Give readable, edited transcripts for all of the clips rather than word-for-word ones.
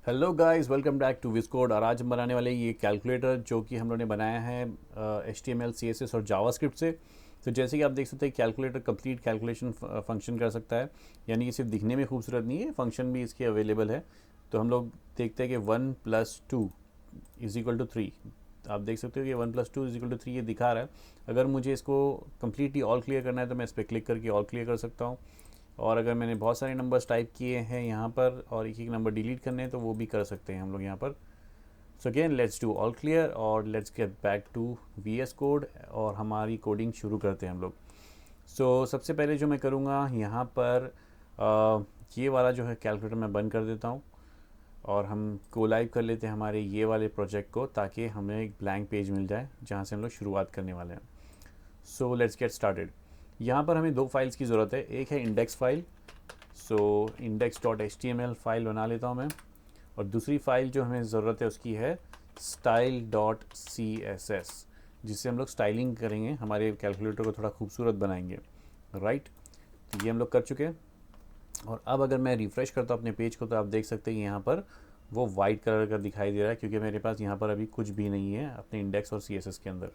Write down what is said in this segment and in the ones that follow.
Hello guys, welcome back to VS Code. और आज हम बनाने वाले ये कैलकुलेटर जो कि हम लोगों ने बनाया है HTML CSS और जावास्क्रिप्ट से। तो जैसे कि आप देख सकते हैं, कैलकुलेटर कंप्लीट कैलकुलेशन फंक्शन कर सकता है। यानी कि सिर्फ दिखने में खूबसूरत नहीं है, फंक्शन भी इसके अवेलेबल है। तो हम लोग देखते हैं कि 1+2 = 3। आप देख सकते हो कि 1+2 = 3 ये दिखा रहा है। अगर मुझे इसको कम्प्लीटली ऑल क्लियर करना है तो मैं इस पर क्लिक करके ऑल क्लियर कर सकता हूँ। और अगर मैंने बहुत सारे नंबर्स टाइप किए हैं यहाँ पर और एक एक नंबर डिलीट करने हैं तो वो भी कर सकते हैं हम लोग यहाँ पर। So again let's do all clear और let's get back to VS code और हमारी कोडिंग शुरू करते हैं हम लोग। सबसे पहले जो मैं करूँगा यहाँ पर ये वाला जो है कैलकुलेटर मैं बंद कर देता हूँ और हम को लाइव कर लेते हैं हमारे ये वाले प्रोजेक्ट को, ताकि हमें एक ब्लैंक पेज मिल जाए जहाँ से हम लोग शुरुआत करने वाले हैं। सो लेट्स गेट स्टार्टेड। यहाँ पर हमें दो फाइल्स की ज़रूरत है। एक है इंडेक्स फाइल, सो index.html फाइल बना लेता हूँ मैं। और दूसरी फाइल जो हमें ज़रूरत है उसकी है style.css, जिससे हम लोग स्टाइलिंग करेंगे, हमारे कैलकुलेटर को थोड़ा खूबसूरत बनाएंगे। राइट, तो ये हम लोग कर चुके हैं। और अब अगर मैं रिफ़्रेश करता हूँ अपने पेज को तो आप देख सकते हैं यहाँ पर वो वाइट कलर का दिखाई दे रहा है, क्योंकि मेरे पास यहाँ पर अभी कुछ भी नहीं है अपने इंडेक्स और CSS के अंदर।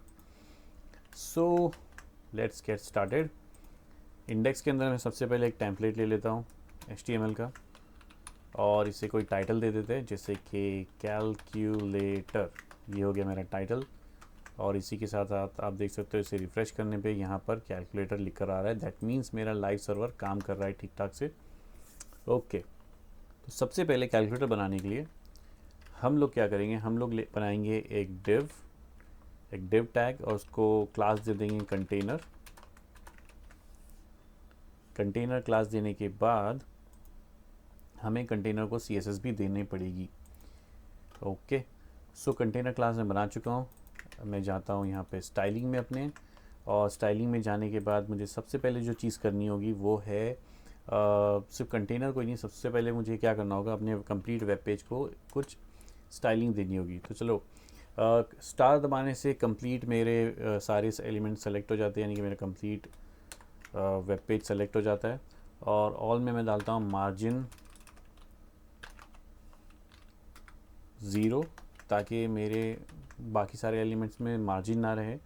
सो लेट्स गेट स्टार्टेड। इंडेक्स के अंदर मैं सबसे पहले एक टेम्पलेट ले लेता हूँ HTML का और इसे कोई टाइटल दे देते हैं, जैसे कि कैलकुलेटर। ये हो गया मेरा टाइटल। और इसी के साथ आप देख सकते हो, इसे रिफ़्रेश करने पे यहाँ पर कैलकुलेटर लिख कर आ रहा है। दैट मीन्स मेरा लाइव सर्वर काम कर रहा है ठीक ठाक से। ओके, तो सबसे पहले कैलकुलेटर बनाने के लिए हम लोग क्या करेंगे, हम लोग बनाएंगे एक डिव टैग और उसको क्लास दे देंगे कंटेनर। कंटेनर क्लास देने के बाद हमें कंटेनर को CSS भी देनी पड़ेगी। ओके, सो कंटेनर क्लास मैं बना चुका हूँ। मैं जाता हूँ यहाँ पे स्टाइलिंग में अपने, और स्टाइलिंग में जाने के बाद मुझे सबसे पहले जो चीज़ करनी होगी वो है सिर्फ कंटेनर को ही नहीं, सबसे पहले मुझे क्या करना होगा, अपने कंप्लीट वेब पेज को कुछ स्टाइलिंग देनी होगी। तो चलो, स्टार दबाने से कंप्लीट मेरे सारे एलिमेंट सेलेक्ट हो जाते हैं, यानी कि मेरा कंप्लीट वेब पेज सेलेक्ट हो जाता है। और ऑल में मैं डालता हूँ मार्जिन 0, ताकि मेरे बाकी सारे एलिमेंट्स में मार्जिन ना रहे।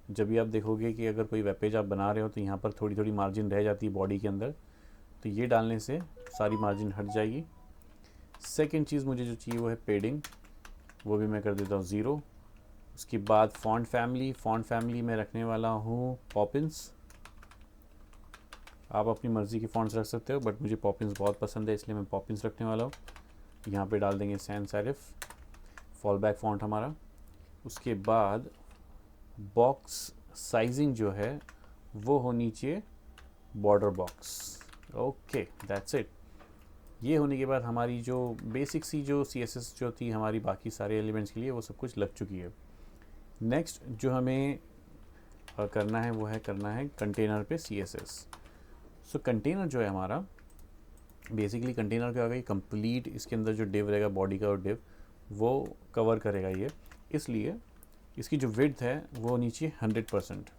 जब भी आप देखोगे कि अगर कोई वेब पेज आप बना रहे हो तो यहाँ पर थोड़ी थोड़ी मार्जिन रह जाती है बॉडी के अंदर, तो ये डालने से सारी मार्जिन हट जाएगी। सेकंड चीज़ मुझे जो चाहिए वो है पेडिंग, वो भी मैं कर देता हूँ 0। उसके बाद फ़ॉन्ट फैमिली में रखने वाला हूँ पॉपिंस। आप अपनी मर्ज़ी की फ़ॉन्ट्स रख सकते हो, बट मुझे पॉपिंस बहुत पसंद है इसलिए मैं पॉपिंस रखने वाला हूँ। यहाँ पे डाल देंगे sans serif, fall back font हमारा। उसके बाद बॉक्स साइजिंग जो है वो होनी चाहिए border box. Okay, that's it. ये होने के बाद हमारी जो बेसिक सी जो CSS जो थी हमारी बाकी सारे एलिमेंट्स के लिए, वो सब कुछ लग चुकी है। नेक्स्ट जो हमें करना है कंटेनर पे CSS। सो कंटेनर जो है हमारा, बेसिकली कंटेनर क्या होगा, कंप्लीट इसके अंदर जो डिव रहेगा बॉडी का और डिव वो कवर करेगा ये। इसलिए इसकी जो विड्थ है वो नीचे 100%,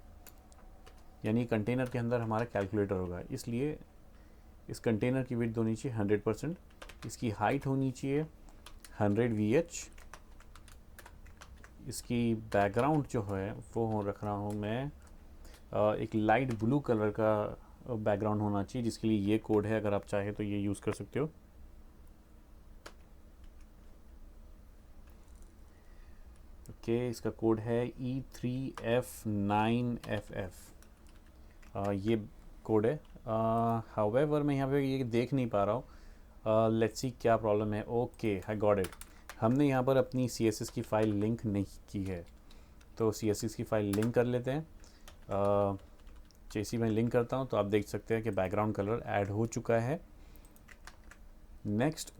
यानी कंटेनर के अंदर हमारा कैलकुलेटर होगा, इसलिए इस कंटेनर की विड्थ होनी चाहिए 100%। इसकी हाइट होनी चाहिए 100 VH। इसकी बैकग्राउंड जो है वो रख रहा हूँ मैं एक लाइट ब्लू कलर का बैकग्राउंड होना चाहिए, जिसके लिए ये कोड है, अगर आप चाहे तो ये यूज़ कर सकते हो। ओके, इसका कोड है E3F9FF। ये कोड है। हाउएवर मैं यहाँ पे ये देख नहीं पा रहा हूँ। लेट्स सी क्या प्रॉब्लम है। Okay, I got it. हमने यहाँ पर अपनी CSS की फ़ाइल लिंक नहीं की है, तो CSS की फ़ाइल लिंक कर लेते हैं। जैसे मैं लिंक करता हूँ तो आप देख सकते हैं कि बैकग्राउंड कलर ऐड हो चुका है। नेक्स्ट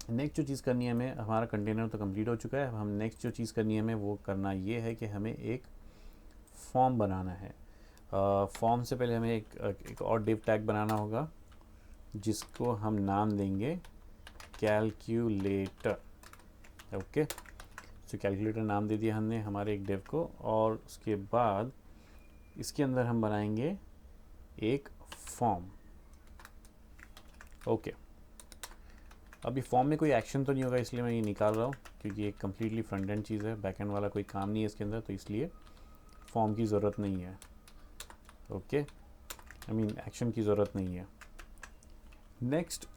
जो चीज़ करनी है हमें, हमारा कंटेनर तो कंप्लीट हो चुका है। हम नेक्स्ट जो चीज़ करनी है हमें वो करना ये है कि हमें एक फॉर्म बनाना है। फॉर्म से पहले हमें एक और डिव टैग बनाना होगा, जिसको हम नाम देंगे कैलकुलेटर। ओके, तो कैलकुलेटर नाम दे दिया हमने हमारे एक डिव को। और उसके बाद इसके अंदर हम बनाएंगे एक फॉर्म। ओके, अभी फॉर्म में कोई एक्शन तो नहीं होगा, इसलिए मैं ये निकाल रहा हूँ, क्योंकि ये कम्प्लीटली फ्रंट एंड चीज़ है, बैक एंड वाला कोई काम नहीं है इसके अंदर, तो इसलिए फॉर्म की ज़रूरत नहीं है। ओके, आई मीन एक्शन की ज़रूरत नहीं है। नेक्स्ट,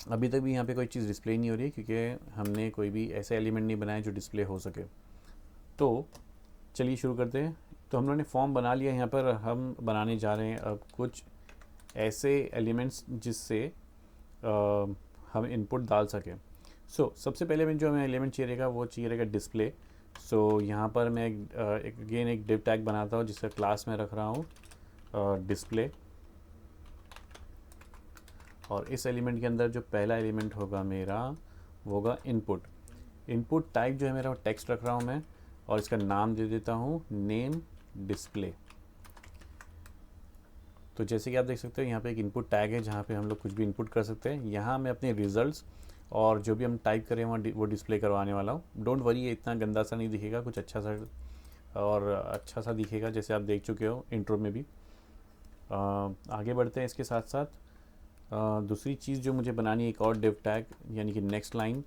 अभी तक भी यहाँ पे कोई चीज़ डिस्प्ले नहीं हो रही है, क्योंकि हमने कोई भी ऐसे एलिमेंट नहीं बनाए जो डिस्प्ले हो सके। तो चलिए शुरू करते हैं। तो हम लोगों ने फॉर्म बना लिया, यहाँ पर हम बनाने जा रहे हैं अब कुछ ऐसे एलिमेंट्स जिससे हम इनपुट डाल सकें। सबसे पहले में जो हमें एलिमेंट चाहिए रहेगा वो चाहिए रहेगा डिस्प्ले। यहाँ पर मैं अगेन एक डिव टैग बनाता हूँ जिसका क्लास में रख रहा हूँ डिस्प्ले, और इस एलिमेंट के अंदर जो पहला एलिमेंट होगा मेरा वो होगा इनपुट। इनपुट टाइप जो है मेरा वो टेक्स्ट रख रहा हूँ मैं, और इसका नाम दे देता हूँ नेम डिस्प्ले। तो जैसे कि आप देख सकते हो यहाँ पे एक इनपुट टैग है जहाँ पे हम लोग कुछ भी इनपुट कर सकते हैं। यहाँ मैं अपने रिजल्ट्स और जो भी हम टाइप करें वो डिस्प्ले करवाने वाला हूँ। डोंट वरी, ये इतना गंदा सा नहीं दिखेगा, कुछ अच्छा सा और अच्छा सा दिखेगा, जैसे आप देख चुके हो इंट्रो में भी। आगे बढ़ते हैं। इसके साथ साथ दूसरी चीज़ जो मुझे बनानी है, एक और डिव टैग, यानी कि नेक्स्ट लाइन।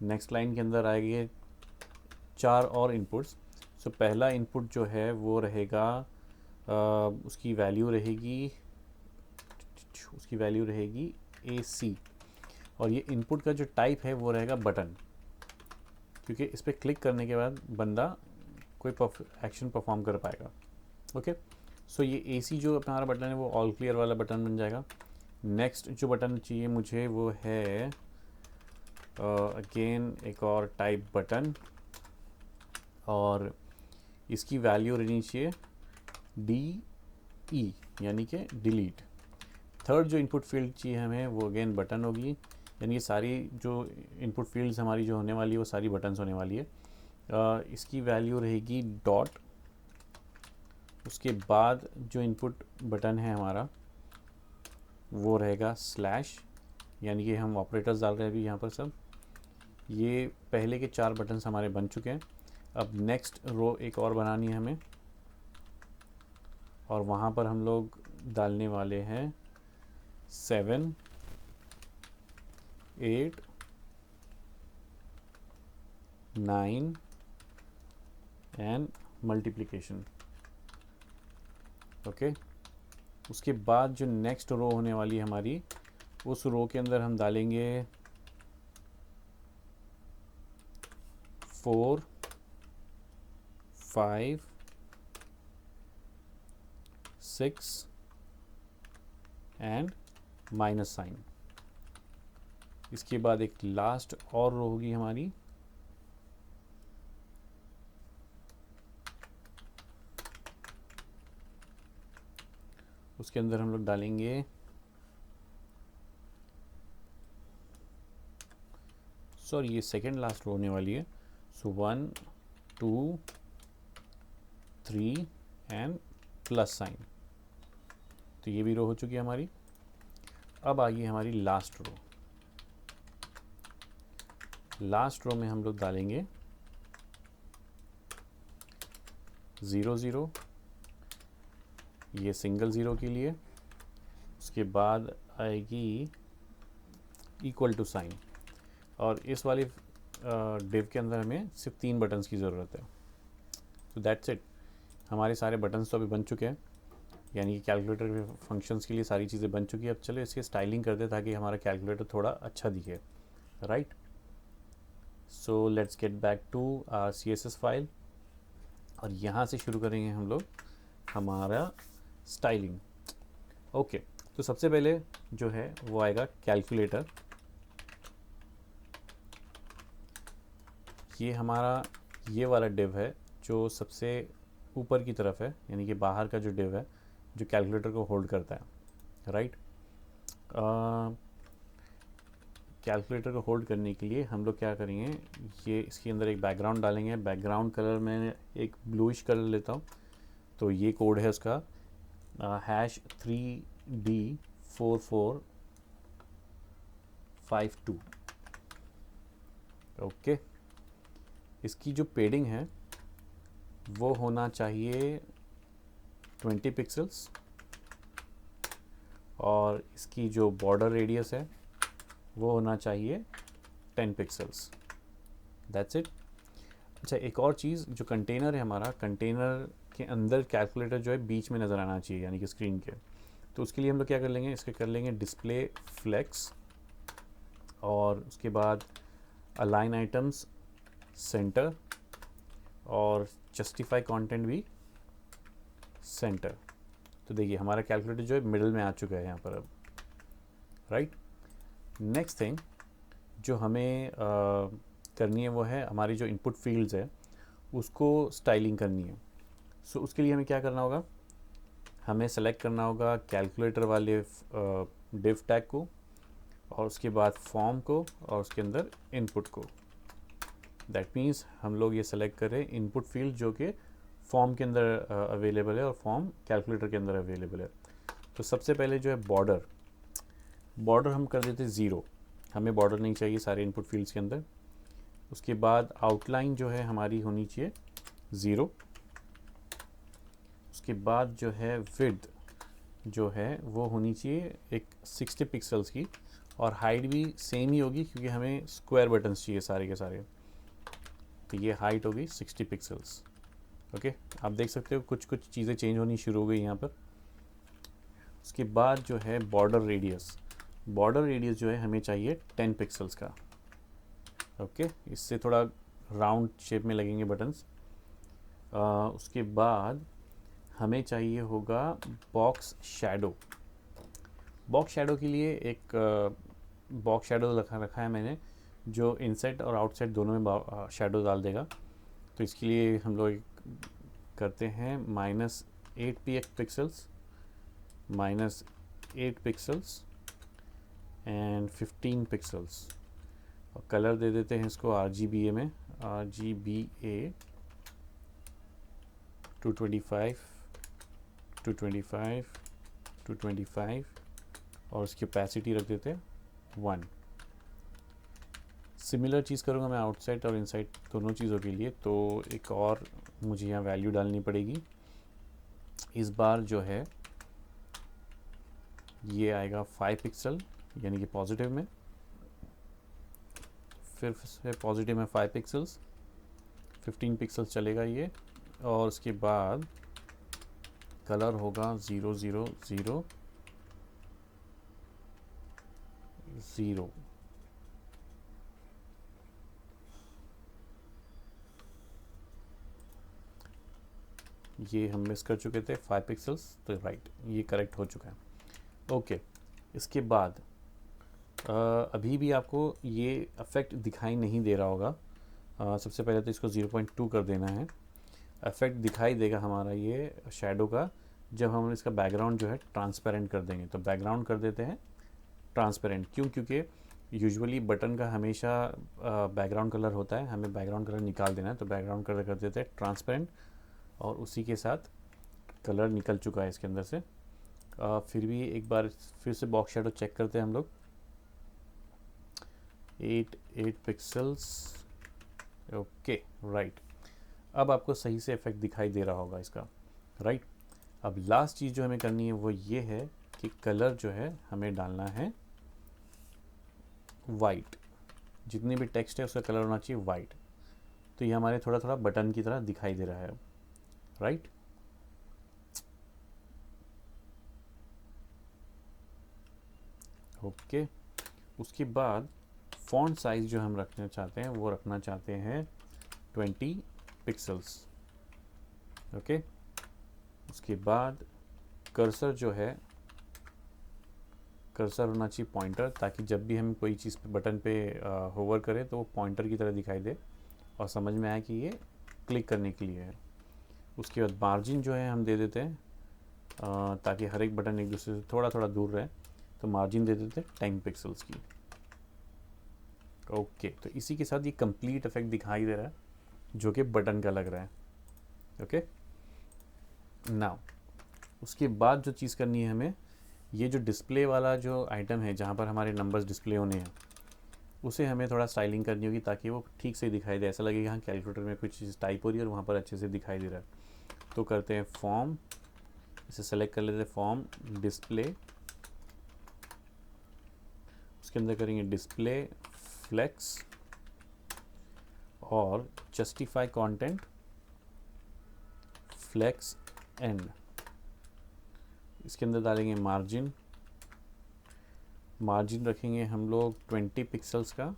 नेक्स्ट लाइन के अंदर आएगी 4 और इनपुट्स। पहला इनपुट जो है वो रहेगा उसकी वैल्यू रहेगी AC, और ये इनपुट का जो टाइप है वो रहेगा बटन, क्योंकि इस पर क्लिक करने के बाद बंदा कोई एक्शन परफॉर्म कर पाएगा। ओके, ये AC जो हमारा बटन है वो ऑल क्लियर वाला बटन बन जाएगा। नेक्स्ट जो बटन चाहिए मुझे वो है अगेन एक और टाइप बटन, और इसकी वैल्यू रहनी चाहिए DE, यानी कि डिलीट। थर्ड जो इनपुट फील्ड चाहिए हमें वो अगेन बटन होगी, यानी ये सारी जो इनपुट फील्ड्स हमारी जो होने वाली है वो सारी बटन्स होने वाली है। इसकी वैल्यू रहेगी डॉट। उसके बाद जो इनपुट बटन है हमारा वो रहेगा स्लैश, यानी कि हम ऑपरेटर्स डाल रहे हैं अभी यहाँ पर सब। ये पहले के 4 बटन्स हमारे बन चुके हैं। अब नेक्स्ट रो एक और बनानी है हमें, और वहाँ पर हम लोग डालने वाले हैं 7, 8, 9 एंड मल्टीप्लिकेशन। ओके, उसके बाद जो नेक्स्ट रो होने वाली है हमारी, उस रो के अंदर हम डालेंगे 4, 5, 6 एंड माइनस साइन। इसके बाद एक लास्ट और रो होगी हमारी, उसके अंदर हम लोग डालेंगे ये सेकेंड लास्ट रो होने वाली है। 1, 2, 3 एंड प्लस साइन। तो ये भी रो हो चुकी है हमारी। अब आ गई हमारी लास्ट रो। लास्ट रो में हम लोग डालेंगे 0, 0, ये सिंगल ज़ीरो के लिए। उसके बाद आएगी इक्वल टू साइन, और इस वाली डिव के अंदर हमें सिर्फ 3 बटन्स की ज़रूरत है। तो दैट्स इट, हमारे सारे बटन्स तो अभी बन चुके हैं, यानी कि कैलकुलेटर के फंक्शंस के लिए सारी चीज़ें बन चुकी है। अब चलो इसकी स्टाइलिंग कर दे ताकि हमारा कैलकुलेटर थोड़ा अच्छा दिखे, right. So let's get back to CSS file, और यहाँ से शुरू करेंगे हम लोग हमारा स्टाइलिंग। ओके, तो सबसे पहले जो है वो आएगा कैलकुलेटर। ये हमारा ये वाला डिव है जो सबसे ऊपर की तरफ है, यानी कि बाहर का जो डिव है जो कैलकुलेटर को होल्ड करता है, राइट। कैलकुलेटर को होल्ड करने के लिए हम लोग क्या करेंगे, ये इसके अंदर एक बैकग्राउंड डालेंगे। बैकग्राउंड कलर मैं एक ब्लूइश कलर लेता हूँ। तो ये कोड है उसका #3D4452। ओके, इसकी जो पेडिंग है वो होना चाहिए 20 पिक्सल्स, और इसकी जो बॉर्डर रेडियस है वो होना चाहिए 10 पिक्सल्स। That's it. अच्छा, एक और चीज़, जो कंटेनर है हमारा, कंटेनर के अंदर कैलकुलेटर जो है बीच में नज़र आना चाहिए, यानी कि स्क्रीन के। तो उसके लिए हम लोग क्या कर लेंगे, इसके कर लेंगे डिस्प्ले फ्लेक्स, और उसके बाद अलाइन आइटम्स सेंटर, और जस्टिफाई कंटेंट भी सेंटर। तो देखिए हमारा कैलकुलेटर जो है मिडिल में आ चुका है यहाँ पर अब, राइट। नेक्स्ट थिंग जो हमें करनी है वो है हमारी जो इनपुट फील्ड्स है उसको स्टाइलिंग करनी है। सो उसके लिए हमें क्या करना होगा, हमें सेलेक्ट करना होगा कैलकुलेटर वाले डिव टैग को, और उसके बाद फॉर्म को, और उसके अंदर इनपुट को। दैट मीन्स हम लोग ये सेलेक्ट करें इनपुट फील्ड जो कि फॉर्म के अंदर अवेलेबल है और फॉर्म कैलकुलेटर के अंदर अवेलेबल है। तो सबसे पहले जो है बॉर्डर हम कर देते 0, हमें बॉर्डर नहीं चाहिए सारे इनपुट फील्ड्स के अंदर। उसके बाद आउटलाइन जो है हमारी होनी चाहिए 0। उसके बाद जो है विड्थ जो है वो होनी चाहिए एक 60 पिक्सल्स की, और हाइट भी सेम ही होगी क्योंकि हमें स्क्वायर बटन्स चाहिए सारे के सारे। तो ये हाइट होगी 60 पिक्सल्स। ओके, आप देख सकते हो कुछ कुछ चीज़ें चेंज होनी शुरू हो गई यहाँ पर। उसके बाद जो है बॉर्डर रेडियस जो है हमें चाहिए 10 पिक्सल्स का। ओके, इससे थोड़ा राउंड शेप में लगेंगे बटन्स। उसके बाद हमें चाहिए होगा बॉक्स शैडो के लिए एक बॉक्स शैडो रखा है मैंने, जो इनसाइड और आउटसाइड दोनों में शैडो डाल देगा। तो इसके लिए हम लोग करते हैं -8 पिक्सल्स, -8 पिक्सल्स एंड 15 पिक्सल्स, और कलर दे देते हैं इसको RGBA में, RGBA 225, 225, 225, और उसकी ओपेसिटी रख देते हैं 1। सिमिलर चीज़ करूँगा मैं आउटसाइड और इनसाइड दोनों चीज़ों के लिए। तो एक और मुझे यहाँ वैल्यू डालनी पड़ेगी। इस बार जो है ये आएगा 5 पिक्सल, यानी कि पॉजिटिव में, फिर से पॉजिटिव में 5 पिक्सल्स, 15 पिक्सल्स चलेगा ये, और उसके बाद कलर होगा 0 0 0 0। ये हम मिस कर चुके थे 5 पिक्सल्स, तो राइट ये करेक्ट हो चुका है। ओके, इसके बाद अभी भी आपको ये इफेक्ट दिखाई नहीं दे रहा होगा। सबसे पहले तो इसको 0.2 कर देना है। इफेक्ट दिखाई देगा हमारा ये शैडो का जब हम इसका बैकग्राउंड जो है ट्रांसपेरेंट कर देंगे। तो बैकग्राउंड कर देते हैं ट्रांसपेरेंट, क्यों? क्योंकि यूजुअली बटन का हमेशा बैकग्राउंड कलर होता है, हमें बैकग्राउंड कलर निकाल देना है। तो बैकग्राउंड कलर कर देते हैं ट्रांसपेरेंट, और उसी के साथ कलर निकल चुका है इसके अंदर से। फिर भी एक बार फिर से बॉक्स शैडो चेक करते हैं हम लोग। 8 पिक्सल्स, ओके राइट। अब आपको सही से इफेक्ट दिखाई दे रहा होगा इसका, राइट। अब लास्ट चीज़ जो हमें करनी है वो ये है कि कलर जो है हमें डालना है वाइट। जितनी भी टेक्स्ट है उसका कलर होना चाहिए वाइट। तो ये हमारे थोड़ा थोड़ा बटन की तरह दिखाई दे रहा है अब, राइट। ओके, उसके बाद फॉन्ट साइज़ जो हम रखना चाहते हैं वो रखना चाहते हैं 20 पिक्सल्स। ओके, उसके बाद कर्सर जो है, कर्सर होना चाहिए पॉइंटर, ताकि जब भी हम कोई चीज़ पे बटन पे होवर करें तो वो पॉइंटर की तरह दिखाई दे और समझ में आए कि ये क्लिक करने के लिए है। उसके बाद मार्जिन जो है हम दे देते हैं ताकि हर एक बटन एक दूसरे से थोड़ा थोड़ा दूर रहे। तो मार्जिन दे देते हैं 10 पिक्सल्स की। ओके, तो इसी के साथ ये कंप्लीट इफेक्ट दिखाई दे रहा है जो कि बटन का लग रहा है। ओके, नाउ उसके बाद जो चीज़ करनी है हमें, ये जो डिस्प्ले वाला जो आइटम है जहाँ पर हमारे नंबर्स डिस्प्ले होने हैं, उसे हमें थोड़ा स्टाइलिंग करनी होगी ताकि वो ठीक से दिखाई दे, ऐसा लगे कि हाँ कैलकुलेटर में कुछ चीज़ टाइप हो रही है और वहाँ पर अच्छे से दिखाई दे रहा है। तो करते हैं फॉर्म, इसे सेलेक्ट कर लेते हैं फॉर्म डिस्प्ले। उसके इसके अंदर करेंगे डिस्प्ले फ्लेक्स और जस्टिफाई कंटेंट फ्लेक्स एंड। इसके अंदर डालेंगे मार्जिन रखेंगे हम लोग 20 पिक्सल्स का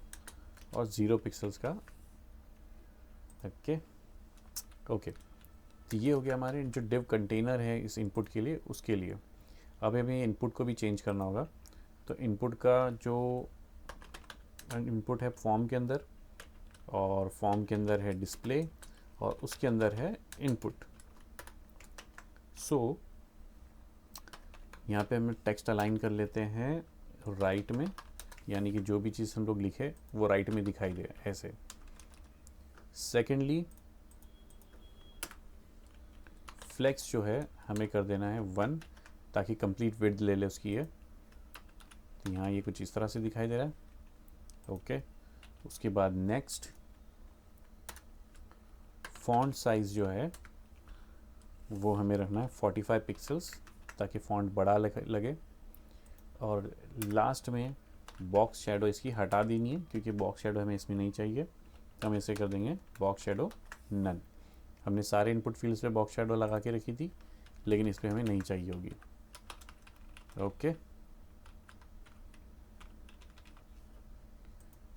और 0 पिक्सल्स का। ओके तो ये हो गया हमारे जो डिव कंटेनर है इस इनपुट के लिए, उसके लिए। अब हमें इनपुट को भी चेंज करना होगा। तो इनपुट का जो इनपुट है फॉर्म के अंदर, और फॉर्म के अंदर है डिस्प्ले, और उसके अंदर है इनपुट। सो यहाँ पे हम टेक्स्ट अलाइन कर लेते हैं राइट में, यानी कि जो भी चीज़ हम लोग लिखे वो राइट में दिखाई दे ऐसे। सेकेंडली फ्लेक्स जो है हमें कर देना है 1, ताकि कंप्लीट विड्थ ले ले उसकी है। तो यहाँ ये कुछ इस तरह से दिखाई दे रहा है। ओके उसके बाद नेक्स्ट फॉन्ट साइज़ जो है वो हमें रखना है 45 पिक्सल्स, ताकि फॉन्ट बड़ा लगे। और लास्ट में बॉक्स शैडो इसकी हटा देनी है, क्योंकि बॉक्स शैडो हमें इसमें नहीं चाहिए। तो हम इसे कर देंगे बॉक्स शैडो नन। हमने सारे इनपुट फील्ड्स पे बॉक्स शैडो लगा के रखी थी, लेकिन इस पर हमें नहीं चाहिए होगी। ओके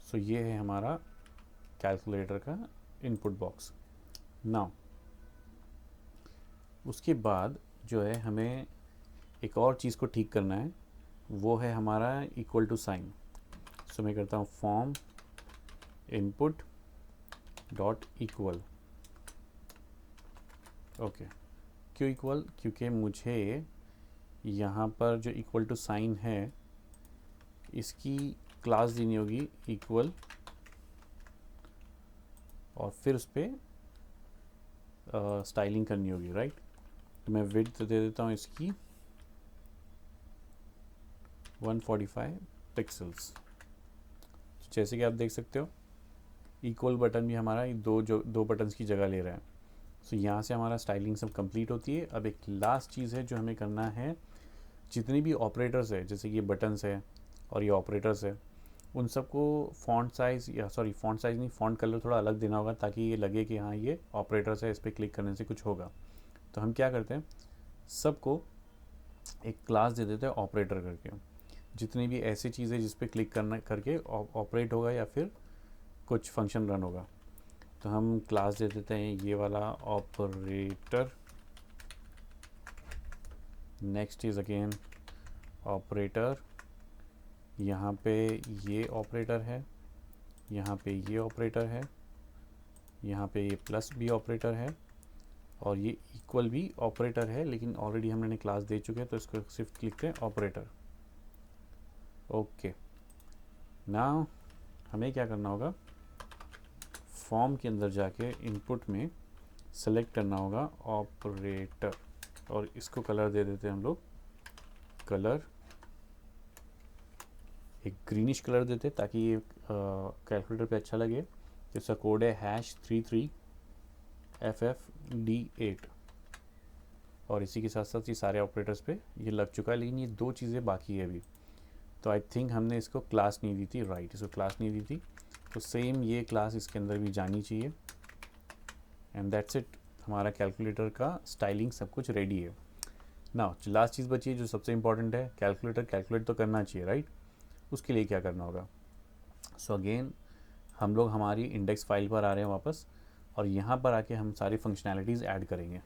सो ये है हमारा कैलकुलेटर का इनपुट बॉक्स। नाउ उसके बाद जो है हमें एक और चीज़ को ठीक करना है, वो है हमारा इक्वल टू साइन। सो मैं करता हूँ form input dot equal. Okay क्यों इक्वल? क्योंकि मुझे यहाँ पर जो इक्वल टू साइन है इसकी क्लास देनी होगी इक्वल, और फिर उस पर स्टाइलिंग करनी होगी, राइट। तो मैं विड्थ दे देता हूँ इसकी 145 पिक्सल्स। जैसे कि आप देख सकते हो इक्वल बटन भी हमारा दो बटन्स की जगह ले रहा है। सो यहाँ से हमारा स्टाइलिंग सब कंप्लीट होती है। अब एक लास्ट चीज़ है जो हमें करना है, जितनी भी ऑपरेटर्स है, जैसे ये बटन्स है और ये ऑपरेटर्स है, उन सबको फ़ॉन्ट साइज़ फ़ॉन्ट साइज़ नहीं, फ़ॉन्ट कलर थोड़ा अलग देना होगा, ताकि ये लगे कि हाँ ये ऑपरेटर्स है, इस पर क्लिक करने से कुछ होगा। तो हम क्या करते हैं, सबको एक क्लास दे देते हैं ऑपरेटर करके। जितनी भी ऐसी चीज़ें जिस पर क्लिक करके ऑपरेट होगा या फिर कुछ फंक्शन रन होगा, तो हम क्लास दे देते हैं ये वाला operator. Next is again operator. यहाँ पे ये ऑपरेटर है, यहाँ पे ये ऑपरेटर है, यहाँ पे ये प्लस भी ऑपरेटर है, और ये इक्वल भी ऑपरेटर है, लेकिन ऑलरेडी हमने क्लास दे चुके हैं, तो इसको सिर्फ लिखते हैं ऑपरेटर। ओके नाउ हमें क्या करना होगा, फॉर्म के अंदर जाके इनपुट में सेलेक्ट करना होगा ऑपरेटर, और इसको कलर दे देते हैं हम लोग कलर, एक ग्रीनिश कलर देते हैं ताकि ये कैलकुलेटर पे अच्छा लगे। तो इसका कोड है #33FFD8, और इसी के साथ साथ ये सारे ऑपरेटर्स पे ये लग चुका है, लेकिन ये दो चीज़ें बाकी है अभी। तो आई थिंक हमने इसको क्लास नहीं दी थी, राइट, इसको क्लास नहीं दी थी, तो सेम ये क्लास इसके अंदर भी जानी चाहिए। एंड दैट्स इट, हमारा कैलकुलेटर का स्टाइलिंग सब कुछ रेडी है। नाउ जो लास्ट चीज़ बची है, जो सबसे इंपॉर्टेंट है, कैलकुलेटर कैलकुलेट तो करना चाहिए, राइट। उसके लिए क्या करना होगा, सो अगेन हम लोग हमारी इंडेक्स फाइल पर आ रहे हैं वापस, और यहाँ पर आके हम सारी फंक्शनैलिटीज़ ऐड करेंगे।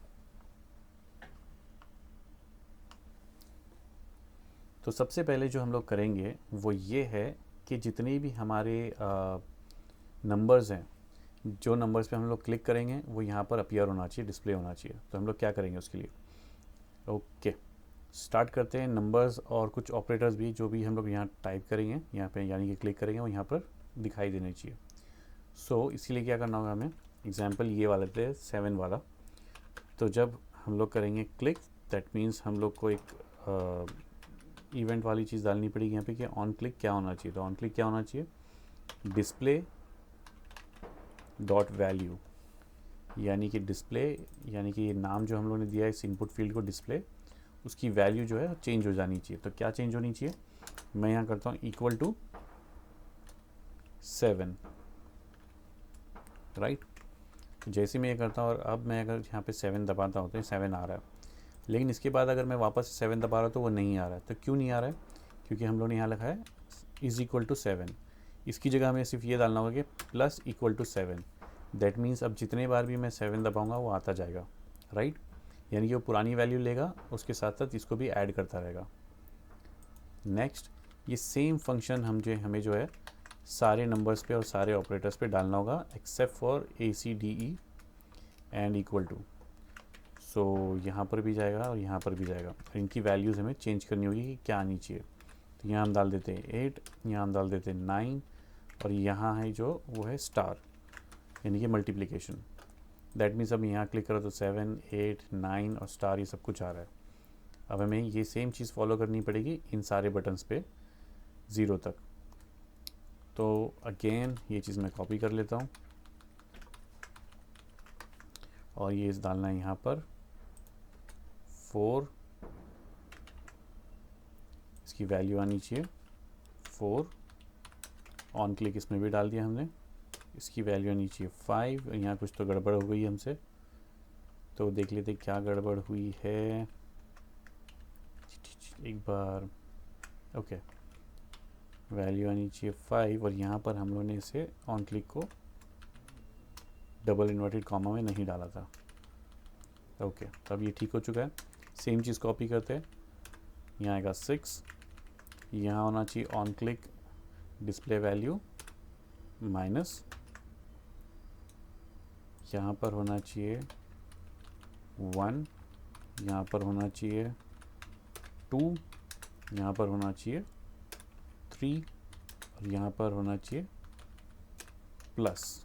तो सबसे पहले जो हम लोग करेंगे वो ये है कि जितने भी हमारे नंबर्स हैं, जो नंबर्स पे हम लोग क्लिक करेंगे वो यहाँ पर अपीयर होना चाहिए, डिस्प्ले होना चाहिए। तो हम लोग क्या करेंगे उसके लिए, ओके स्टार्ट करते हैं। नंबर्स और कुछ ऑपरेटर्स भी जो भी हम लोग यहाँ टाइप करेंगे, यहाँ पे यानी कि क्लिक करेंगे, वो यहाँ पर दिखाई देने चाहिए। सो इसके लिए क्या करना होगा हमें, एग्जांपल ये वाला थे 7 वाला। तो जब हम लोग करेंगे क्लिक, दैट मीन्स हम लोग को एक इवेंट वाली चीज़ डालनी पड़ेगी यहाँ पे कि ऑन क्लिक क्या होना चाहिए। तो ऑन क्लिक क्या होना चाहिए, डिस्प्ले डॉट वैल्यू, यानी कि डिस्प्ले, यानी कि ये नाम जो हम लोगों ने दिया है इस इनपुट फील्ड को डिस्प्ले, उसकी वैल्यू जो है चेंज हो जानी चाहिए। तो क्या चेंज होनी चाहिए, मैं यहाँ करता हूँ इक्वल टू 7, राइट। तो जैसे मैं ये करता हूँ और अब मैं अगर यहाँ पे 7 दबाता हूँ तो 7 आ रहा है, लेकिन इसके बाद अगर मैं वापस 7 दबा रहा हूँ तो वो नहीं आ रहा है। तो क्यों नहीं आ रहा है? क्योंकि हम लोगों ने यहाँ लिखा है =7। इसकी जगह हमें सिर्फ ये डालना होगा कि +=7। दैट मीन्स अब जितने बार भी मैं 7 दबाऊँगा वो आता जाएगा, राइट। यानी कि वो पुरानी वैल्यू लेगा, उसके साथ साथ इसको भी ऐड करता रहेगा। नेक्स्ट, ये सेम फंक्शन हमें जो है सारे नंबर्स पे और सारे ऑपरेटर्स पे डालना होगा except for ACDE and equal to. So यहाँ पर भी जाएगा और यहाँ पर भी जाएगा। इनकी वैल्यूज़ हमें चेंज करनी होगी कि क्या आनी चाहिए। तो यहाँ हम डाल देते हैं 8, यहाँ हम डाल देते हैं 9, और यहाँ है जो वो है स्टार, यानी कि मल्टीप्लिकेशन। दैट मीन्स अब यहाँ क्लिक करो तो 7, 8, 9 और स्टार, ये सब कुछ आ रहा है। अब हमें ये सेम चीज़ फॉलो करनी पड़ेगी इन सारे बटन्स पे 0 तक। तो अगेन ये चीज़ मैं कॉपी कर लेता हूँ और ये डालना है यहाँ पर 4, इसकी वैल्यू आनी चाहिए 4। ऑन क्लिक इसमें भी डाल दिया हमने, इसकी वैल्यू आनी चाहिए 5। यहाँ कुछ तो गड़बड़ हो गई हमसे, तो देख लेते क्या गड़बड़ हुई है एक बार। ओके, वैल्यू आनी चाहिए 5 और यहाँ पर हम लोगों ने इसे ऑन क्लिक को डबल इन्वर्टेड कॉमा में नहीं डाला था। ओके, तब ये ठीक हो चुका है। सेम चीज़ कॉपी करते हैं, यहाँ आएगा 6, यहाँ होना चाहिए on click display value minus, यहाँ पर होना चाहिए 1, यहाँ पर होना चाहिए 2, यहाँ पर होना चाहिए 3 और यहाँ पर होना चाहिए प्लस।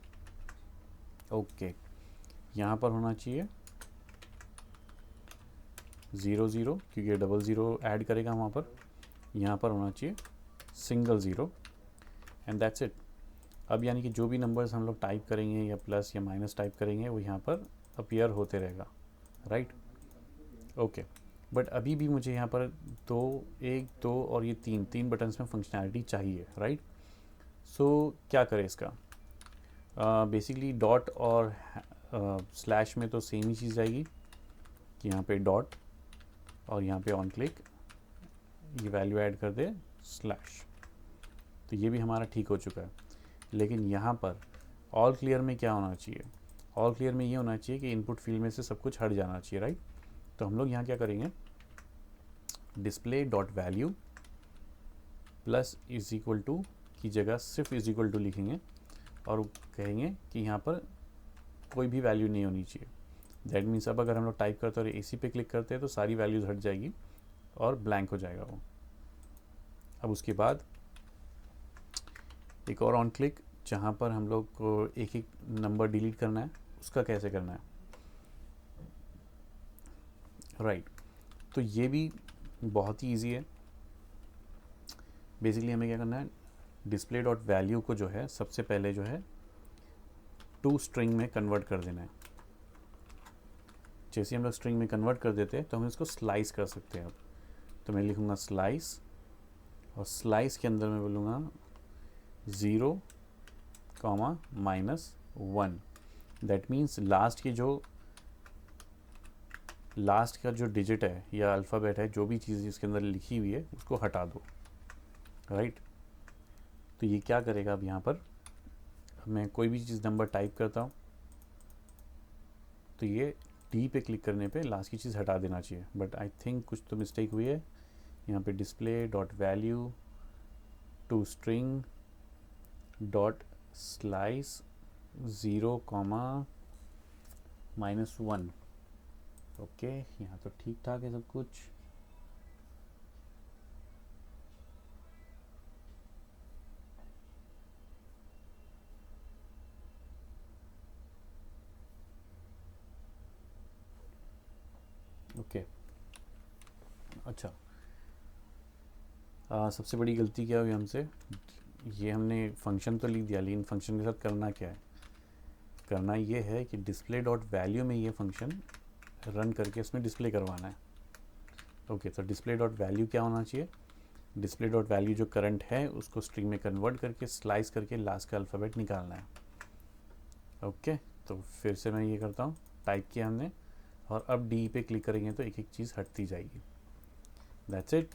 ओके, यहाँ पर होना चाहिए 0 0 क्योंकि डबल 0 ऐड करेगा वहाँ पर। यहाँ पर होना चाहिए सिंगल 0 एंड दैट्स इट। अब यानी कि जो भी नंबर्स हम लोग टाइप करेंगे या प्लस या माइनस टाइप करेंगे वो यहाँ पर अपीयर होते रहेगा, राइट। ओके, बट अभी भी मुझे यहाँ पर 1 2 और ये 3 बटन्स में फंक्शनैलिटी चाहिए, राइट। सो क्या करें इसका? बेसिकली डॉट और स्लैश में तो सेम ही चीज़ आएगी कि यहाँ पे डॉट और यहाँ पे ऑन क्लिक ये वैल्यू ऐड कर दे स्लैश। तो ये भी हमारा ठीक हो चुका है। लेकिन यहाँ पर ऑल क्लियर में क्या होना चाहिए? ऑल क्लियर में ये होना चाहिए कि इनपुट फील्ड में से सब कुछ हट जाना चाहिए, राइट। तो हम लोग यहाँ क्या करेंगे, display dot value plus =to की जगह सिर्फ =टू लिखेंगे और कहेंगे कि यहाँ पर कोई भी वैल्यू नहीं होनी चाहिए। दैट मीन्स अब अगर हम लोग टाइप करते हैं और AC पे क्लिक करते हैं तो सारी वैल्यूज़ हट जाएगी और ब्लैंक हो जाएगा वो। अब उसके बाद एक और ऑन क्लिक जहाँ पर हम लोग को एक एक नंबर डिलीट करना है, उसका कैसे करना है, राइट। तो ये भी बहुत ही ईजी है। बेसिकली हमें क्या करना है, डिस्प्ले डॉट वैल्यू को जो है सबसे पहले जो है टू स्ट्रिंग में कन्वर्ट कर देना है। जैसे हम लोग स्ट्रिंग में कन्वर्ट कर देते हैं तो हम इसको स्लाइस कर सकते हैं। अब तो मैं लिखूँगा स्लाइस और स्लाइस के अंदर मैं बोलूँगा 0, -1। दैट मीन्स लास्ट का जो डिजिट है या अल्फ़ाबेट है, जो भी चीज़ इसके अंदर लिखी हुई है उसको हटा दो, राइट। तो ये क्या करेगा, अब यहाँ पर मैं कोई भी चीज़ नंबर टाइप करता हूँ तो ये D पे क्लिक करने पे लास्ट की चीज़ हटा देना चाहिए, बट आई थिंक कुछ तो मिस्टेक हुई है। यहाँ पे display dot value to string dot slice 0, -1। Okay, यहाँ तो ठीक ठाक है सब कुछ। ओके, अच्छा, सबसे बड़ी गलती क्या हुई हमसे, ये हमने फंक्शन तो लिख दिया लेकिन फंक्शन के साथ करना क्या है, करना ये है कि डिस्प्ले डॉट वैल्यू में ये फंक्शन रन करके इसमें डिस्प्ले करवाना है। ओके, तो डिस्प्ले डॉट वैल्यू क्या होना चाहिए, डिस्प्ले डॉट वैल्यू जो करंट है उसको स्ट्रिंग में कन्वर्ट करके स्लाइस करके लास्ट का अल्फ़ाबेट निकालना है। ओके, तो फिर से मैं ये करता हूँ, टाइप किया हमने, और अब डी पे क्लिक करेंगे तो एक एक चीज़ हटती जाएगी। That's it.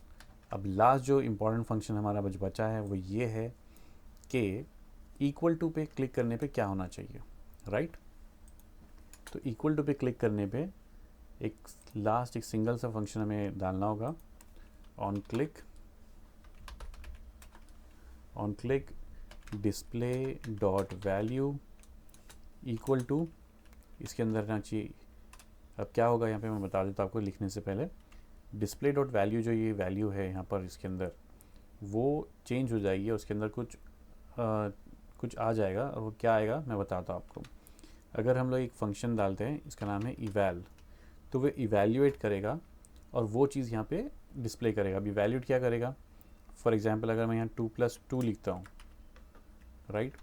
अब लास्ट जो इम्पोर्टेंट फंक्शन हमारा बचा है वो ये है कि इक्वल टू पे क्लिक करने पे क्या होना चाहिए, राइट। तो इक्वल टू पे क्लिक करने पे एक लास्ट एक सिंगल सा फंक्शन हमें डालना होगा, on click display dot value equal to, इसके अंदर रहना चाहिए। अब क्या होगा यहाँ पे मैं बता देता हूँ आपको लिखने से पहले। डिस्प्ले डॉट वैल्यू जो ये वैल्यू है यहाँ पर इसके अंदर वो चेंज हो जाएगी, उसके अंदर कुछ आ जाएगा, और वो क्या आएगा मैं बताता हूँ आपको। अगर हम लोग एक फंक्शन डालते हैं, इसका नाम है इवैल, तो वो इवैल्यूएट करेगा और वो चीज़ यहाँ पे डिस्प्ले करेगा। अब इवैल्यूएट क्या करेगा, फॉर एग्जांपल अगर मैं यहाँ 2+2 लिखता हूँ, राइट,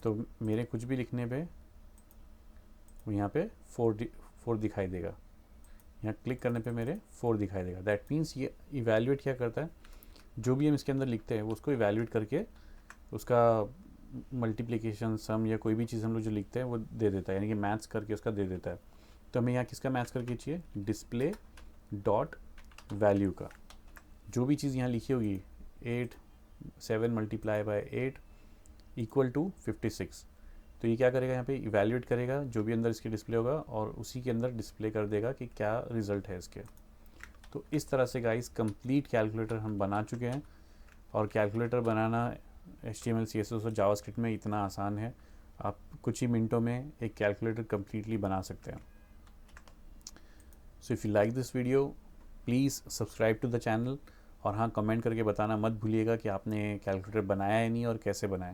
तो मेरे कुछ भी लिखने पे वो यहाँ पे 4 दिखाई देगा। यहाँ क्लिक करने पे मेरे 4 दिखाई देगा। दैट मीन्स ये इवैल्यूएट क्या करता है, जो भी हम इसके अंदर लिखते हैं वो उसको इवैल्यूएट करके उसका मल्टीप्लिकेशन, सम या कोई भी चीज़ हम लोग जो लिखते हैं वो दे देता है, यानी कि मैथ्स करके उसका दे देता है। तो हमें यहाँ किसका मैथ्स करके चाहिए, डिस्प्ले डॉट वैल्यू का। जो भी चीज़ यहाँ लिखी होगी 7 मल्टीप्लाई बाय 8 इक्वल टू 56, तो ये क्या करेगा, यहाँ पे इवैल्यूएट करेगा जो भी अंदर इसके डिस्प्ले होगा और उसी के अंदर डिस्प्ले कर देगा कि क्या रिज़ल्ट है इसके। तो इस तरह से गाइस कंप्लीट कैलकुलेटर हम बना चुके हैं। और कैलकुलेटर बनाना HTML CSS और जावास्क्रिप्ट में इतना आसान है, आप कुछ ही मिनटों में एक कैलकुलेटर कम्प्लीटली बना सकते हैं। So if you like this video please subscribe to the channel, और हाँ, कमेंट करके बताना मत भूलिएगा कि आपने कैलकुलेटर बनाया है नहीं और कैसे बनाया।